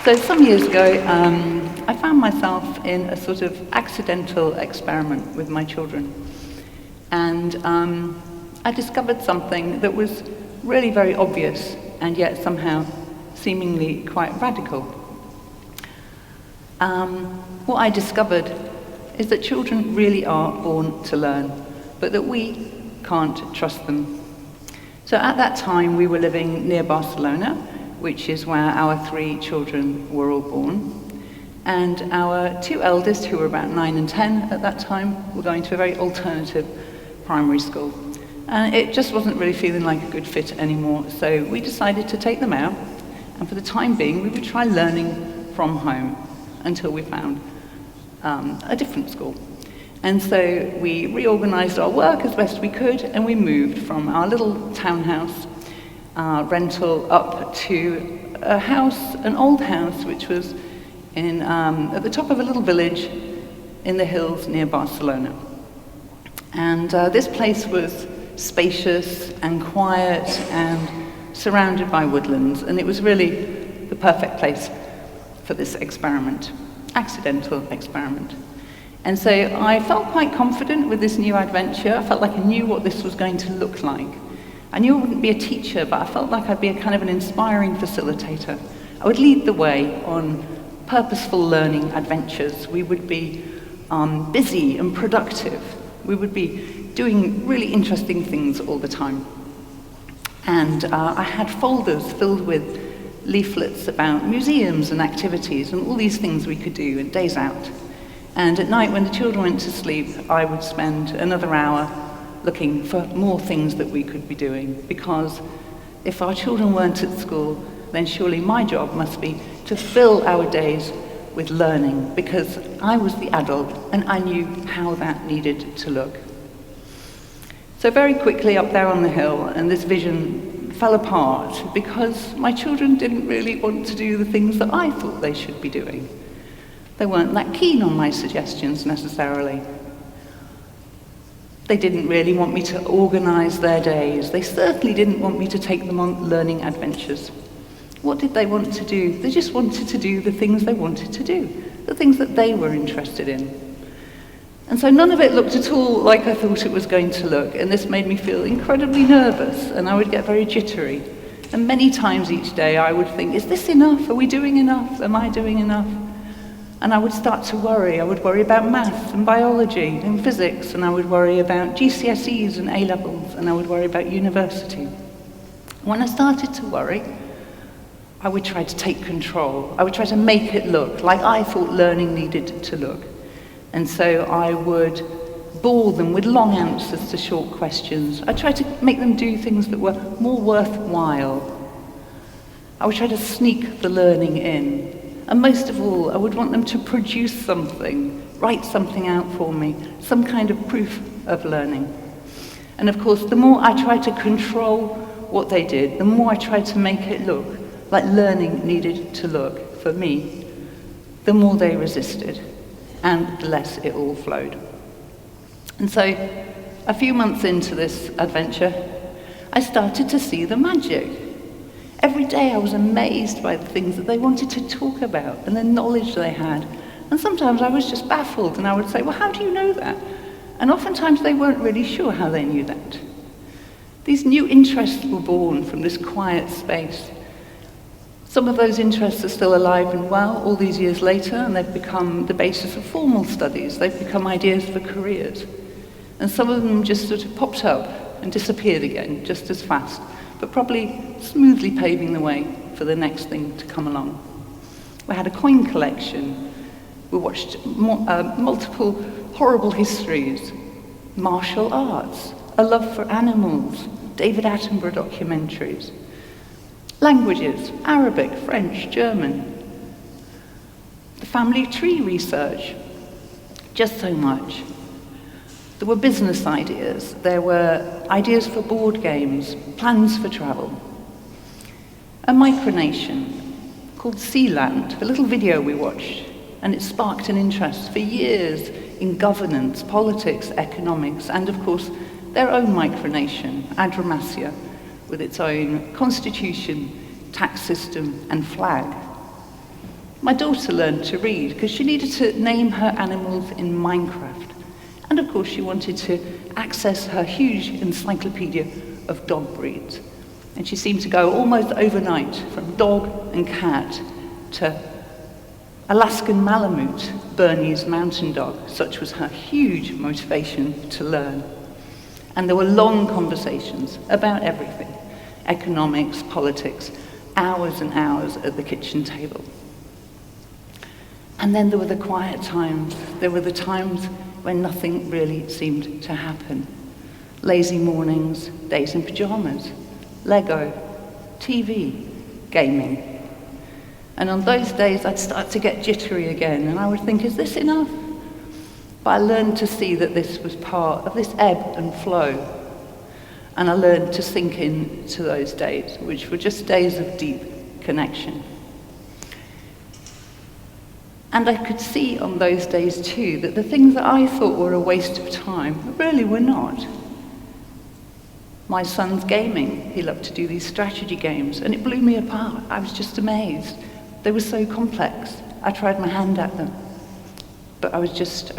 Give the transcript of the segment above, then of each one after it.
So some years ago, I found myself in a sort of accidental experiment with my children. And I discovered something that was really very obvious and yet somehow seemingly quite radical. What I discovered is that children really are born to learn, but that we can't trust them. So at that time, we were living near Barcelona, which is where our 3 children were all born. And our 2 eldest, who were about 9 and 10 at that time, were going to a very alternative primary school. And it just wasn't really feeling like a good fit anymore, so we decided to take them out, and for the time being, we would try learning from home until we found a different school. And so we reorganized our work as best we could, and we moved from our little townhouse rental up to a house, an old house, which was at the top of a little village in the hills near Barcelona. And this place was spacious and quiet and surrounded by woodlands, and it was really the perfect place for this experiment, accidental experiment. And so I felt quite confident with this new adventure. I felt like I knew what this was going to look like. I knew I wouldn't be a teacher, but I felt like I'd be a kind of an inspiring facilitator. I would lead the way on purposeful learning adventures. We would be busy and productive. We would be doing really interesting things all the time. And I had folders filled with leaflets about museums and activities and all these things we could do and days out. And at night, when the children went to sleep, I would spend another hour looking for more things that we could be doing, because if our children weren't at school, then surely my job must be to fill our days with learning, because I was the adult and I knew how that needed to look. So very quickly up there on the hill, and this vision fell apart because my children didn't really want to do the things that I thought they should be doing. They weren't that keen on my suggestions necessarily. They didn't really want me to organize their days. They certainly didn't want me to take them on learning adventures. What did they want to do? They just wanted to do the things they wanted to do, the things that they were interested in. And so none of it looked at all like I thought it was going to look, and this made me feel incredibly nervous, and I would get very jittery. And many times each day I would think, is this enough? Are we doing enough? Am I doing enough? And I would start to worry. I would worry about math and biology and physics, and I would worry about GCSEs and A-levels, and I would worry about university. When I started to worry, I would try to take control. I would try to make it look like I thought learning needed to look. And so I would bore them with long answers to short questions. I tried to make them do things that were more worthwhile. I would try to sneak the learning in. And most of all, I would want them to produce something, write something out for me, some kind of proof of learning. And of course, the more I tried to control what they did, the more I tried to make it look like learning needed to look for me, the more they resisted, and the less it all flowed. And so, a few months into this adventure, I started to see the magic. Every day I was amazed by the things that they wanted to talk about and the knowledge they had. And sometimes I was just baffled, and I would say, well, how do you know that? And oftentimes they weren't really sure how they knew that. These new interests were born from this quiet space. Some of those interests are still alive and well all these years later, and they've become the basis of formal studies. They've become ideas for careers. And some of them just sort of popped up and disappeared again just as fast, but probably smoothly paving the way for the next thing to come along. We had a coin collection. We watched multiple horrible histories, martial arts, a love for animals, David Attenborough documentaries, languages, Arabic, French, German, the family tree research, just so much. There were business ideas, there were ideas for board games, plans for travel. A micronation called Sealand, a little video we watched, and it sparked an interest for years in governance, politics, economics, and of course their own micronation, Adromasia, with its own constitution, tax system, and flag. My daughter learned to read because she needed to name her animals in Minecraft. And of course she wanted to access her huge encyclopedia of dog breeds. And she seemed to go almost overnight from dog and cat to Alaskan Malamute, Bernese mountain dog. Such was her huge motivation to learn. And there were long conversations about everything, economics, politics, hours and hours at the kitchen table. And then there were the quiet times. There were the times when nothing really seemed to happen. Lazy mornings, days in pajamas, Lego, TV, gaming. And on those days I'd start to get jittery again, and I would think, is this enough? But I learned to see that this was part of this ebb and flow. And I learned to sink into those days, which were just days of deep connection. And I could see on those days too that the things that I thought were a waste of time really were not. My son's gaming. He loved to do these strategy games, and it blew me apart. I was just amazed. They were so complex. I tried my hand at them, but I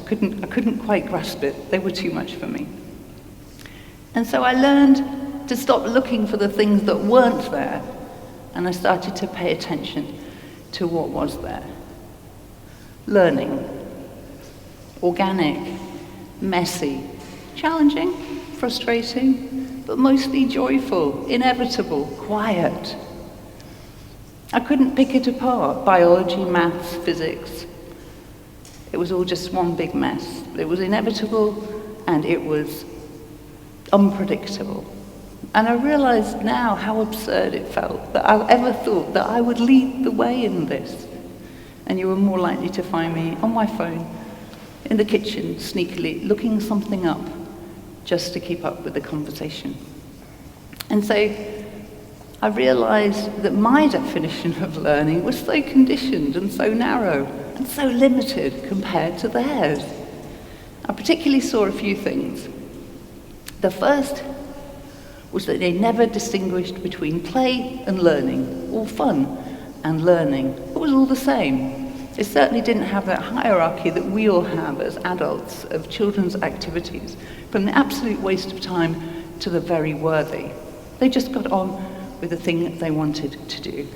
couldn't quite grasp it. They were too much for me. And so I learned to stop looking for the things that weren't there, and I started to pay attention to what was there. Learning. Organic, messy, challenging, frustrating, but mostly joyful, inevitable, quiet. I couldn't pick it apart, biology, maths, physics. It was all just one big mess. It was inevitable and it was unpredictable. And I realized now how absurd it felt that I ever thought that I would lead the way in this. And you were more likely to find me on my phone, in the kitchen, sneakily looking something up just to keep up with the conversation. And so I realized that my definition of learning was so conditioned and so narrow and so limited compared to theirs. I particularly saw a few things. The first was that they never distinguished between play and learning, or fun and learning. It was all the same. It certainly didn't have that hierarchy that we all have as adults of children's activities, from the absolute waste of time to the very worthy. They just got on with the thing that they wanted to do.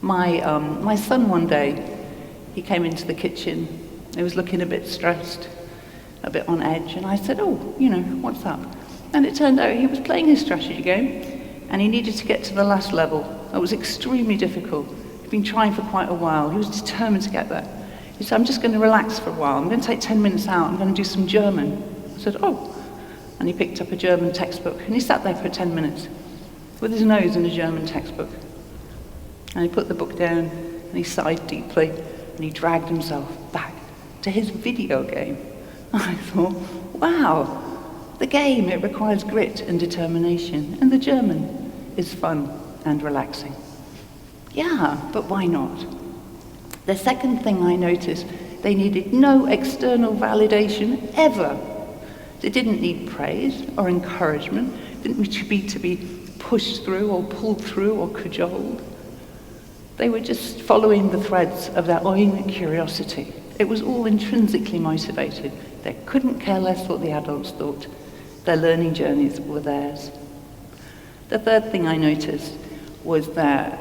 My son one day, he came into the kitchen. He was looking a bit stressed, a bit on edge, and I said, oh, what's up? And it turned out he was playing his strategy game, and he needed to get to the last level. It was extremely difficult. He'd been trying for quite a while. He was determined to get there. He said, I'm just going to relax for a while. I'm going to take 10 minutes out. I'm going to do some German. I said, oh. And he picked up a German textbook, and he sat there for 10 minutes with his nose in a German textbook. And he put the book down, and he sighed deeply, and he dragged himself back to his video game. I thought, wow, the game, it requires grit and determination, and the German is fun and relaxing. Yeah, but why not? The second thing I noticed, they needed no external validation ever. They didn't need praise or encouragement, didn't need to be pushed through or pulled through or cajoled. They were just following the threads of their own curiosity. It was all intrinsically motivated. They couldn't care less what the adults thought. Their learning journeys were theirs. The third thing I noticed was that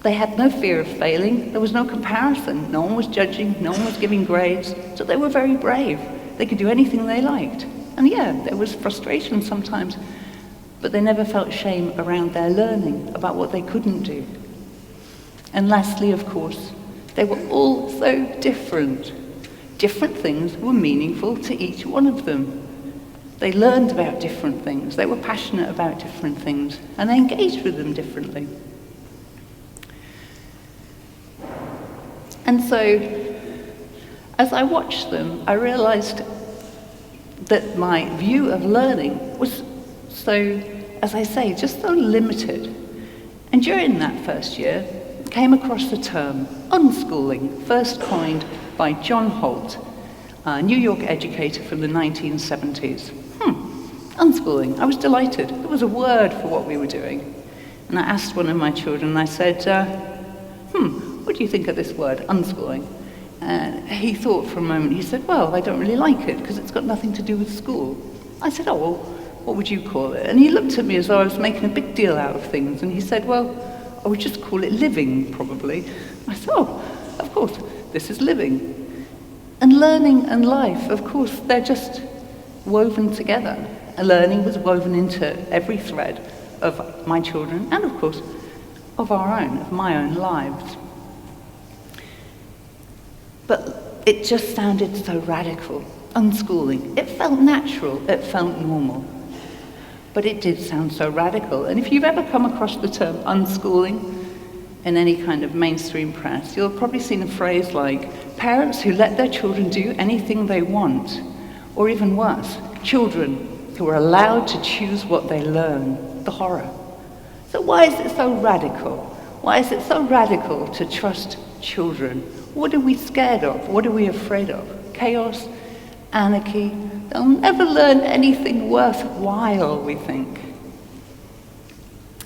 they had no fear of failing. There was no comparison. No one was judging. No one was giving grades. So they were very brave. They could do anything they liked. And yeah, there was frustration sometimes, but they never felt shame around their learning, about what they couldn't do. And lastly, of course, they were all so different. Different things were meaningful to each one of them. They learned about different things. They were passionate about different things, and they engaged with them differently. And so, as I watched them, I realized that my view of learning was so, as I say, just so limited. And during that first year, I came across the term unschooling, first coined by John Holt, a New York educator from the 1970s. Unschooling. I was delighted. It was a word for what we were doing. And I asked one of my children, I said, what do you think of this word, unschooling? And he thought for a moment. He said, well, I don't really like it because it's got nothing to do with school. I said, oh, well, what would you call it? And he looked at me as though I was making a big deal out of things. And he said, well, I would just call it living, probably. I said, oh, of course, this is living. And learning and life, of course, they're just woven together. And learning was woven into every thread of my children and, of course, of my own lives. But it just sounded so radical, unschooling. It felt natural, it felt normal. But it did sound so radical. And if you've ever come across the term unschooling in any kind of mainstream press, you'll have probably seen a phrase like, parents who let their children do anything they want, or even worse, children who are allowed to choose what they learn, the horror. So why is it so radical? Why is it so radical to trust children? What are we scared of? What are we afraid of? Chaos? Anarchy? They'll never learn anything worthwhile, we think.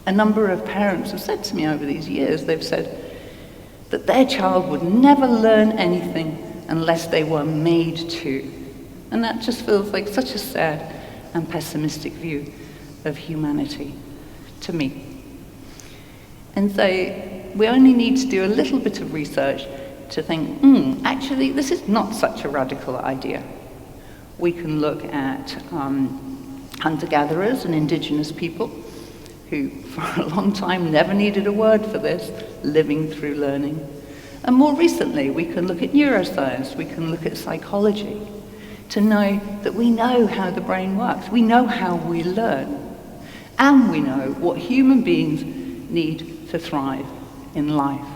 A number of parents have said to me over these years, they've said that their child would never learn anything unless they were made to. And that just feels like such a sad and pessimistic view of humanity to me. And so we only need to do a little bit of research to think, actually, this is not such a radical idea. We can look at hunter-gatherers and indigenous people who, for a long time, never needed a word for this, living through learning. And more recently, we can look at neuroscience, we can look at psychology, to know that we know how the brain works, we know how we learn, and we know what human beings need to thrive in life.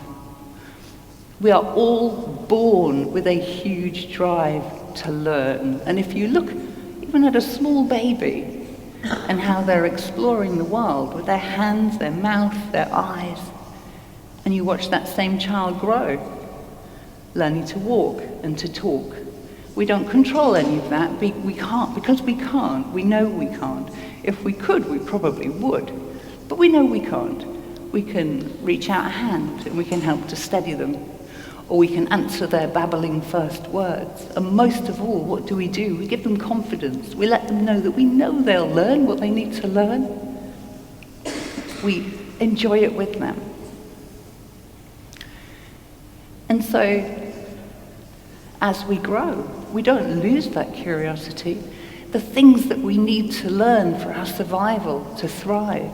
We are all born with a huge drive to learn. And if you look even at a small baby and how they're exploring the world with their hands, their mouth, their eyes, and you watch that same child grow, learning to walk and to talk. We don't control any of that. We can't, because we can't. We know we can't. If we could, we probably would. But we know we can't. We can reach out a hand and we can help to steady them. Or we can answer their babbling first words. And most of all, what do? We give them confidence. We let them know that we know they'll learn what they need to learn. We enjoy it with them. And so, as we grow, we don't lose that curiosity. The things that we need to learn for our survival, to thrive,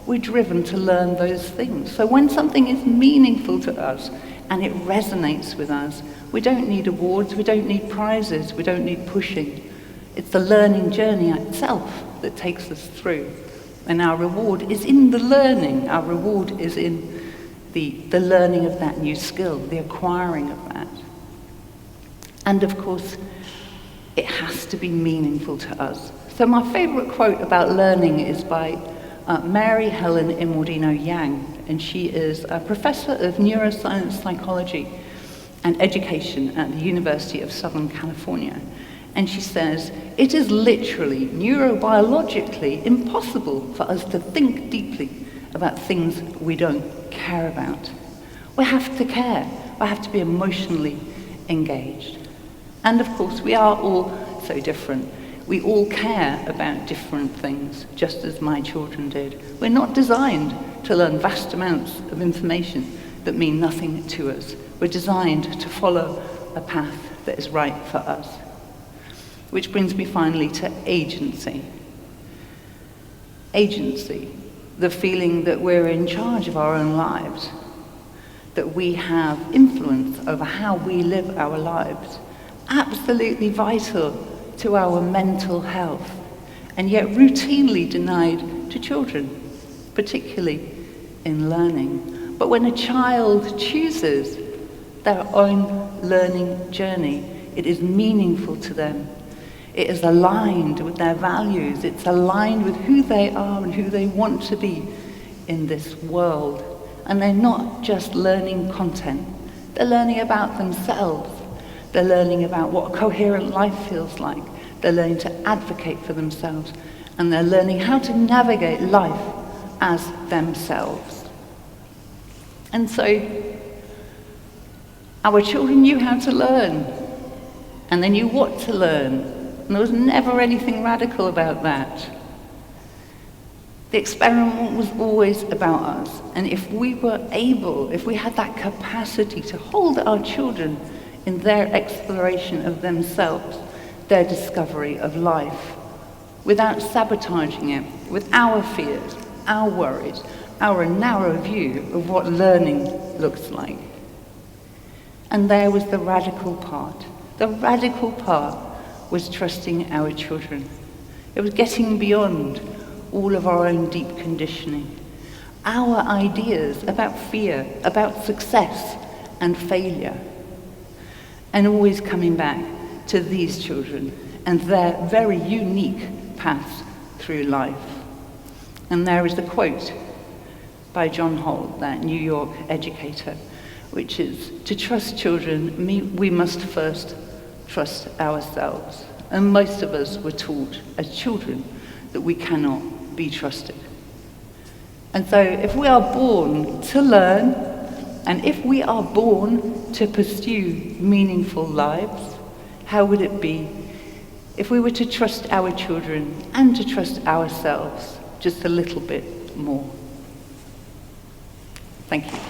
we're driven to learn those things. So when something is meaningful to us, and it resonates with us, we don't need awards, we don't need prizes, we don't need pushing. It's the learning journey itself that takes us through. And our reward is in the learning. Our reward is in the learning of that new skill, the acquiring of that. And of course, it has to be meaningful to us. So my favorite quote about learning is by Mary Helen Immordino Yang, and she is a professor of neuroscience, psychology, and education at the University of Southern California. And she says, it is literally neurobiologically impossible for us to think deeply about things we don't care about. We have to care. We have to be emotionally engaged. And of course, we are all so different. We all care about different things, just as my children did. We're not designed to learn vast amounts of information that mean nothing to us. We're designed to follow a path that is right for us. Which brings me finally to agency. Agency, the feeling that we're in charge of our own lives, that we have influence over how we live our lives. Absolutely vital to our mental health, and yet routinely denied to children, particularly in learning. But when a child chooses their own learning journey, it is meaningful to them. It is aligned with their values. It's aligned with who they are and who they want to be in this world. And they're not just learning content. They're learning about themselves. They're learning about what a coherent life feels like. They're learning to advocate for themselves. And they're learning how to navigate life as themselves. And so, Our children knew how to learn, and they knew what to learn, and there was never anything radical about that. The experiment was always about us, and if we had that capacity to hold our children in their exploration of themselves, their discovery of life, without sabotaging it with our fears, our worries, our narrow view of what learning looks like. And there was the radical part. The radical part was trusting our children. It was getting beyond all of our own deep conditioning, our ideas about fear, about success and failure, and always coming back to these children and their very unique paths through life. And there is the quote by John Holt, that New York educator, which is, to trust children, we must first trust ourselves. And most of us were taught as children that we cannot be trusted. And so if we are born to learn, and if we are born to pursue meaningful lives, how would it be if we were to trust our children and to trust ourselves just a little bit more? Thank you.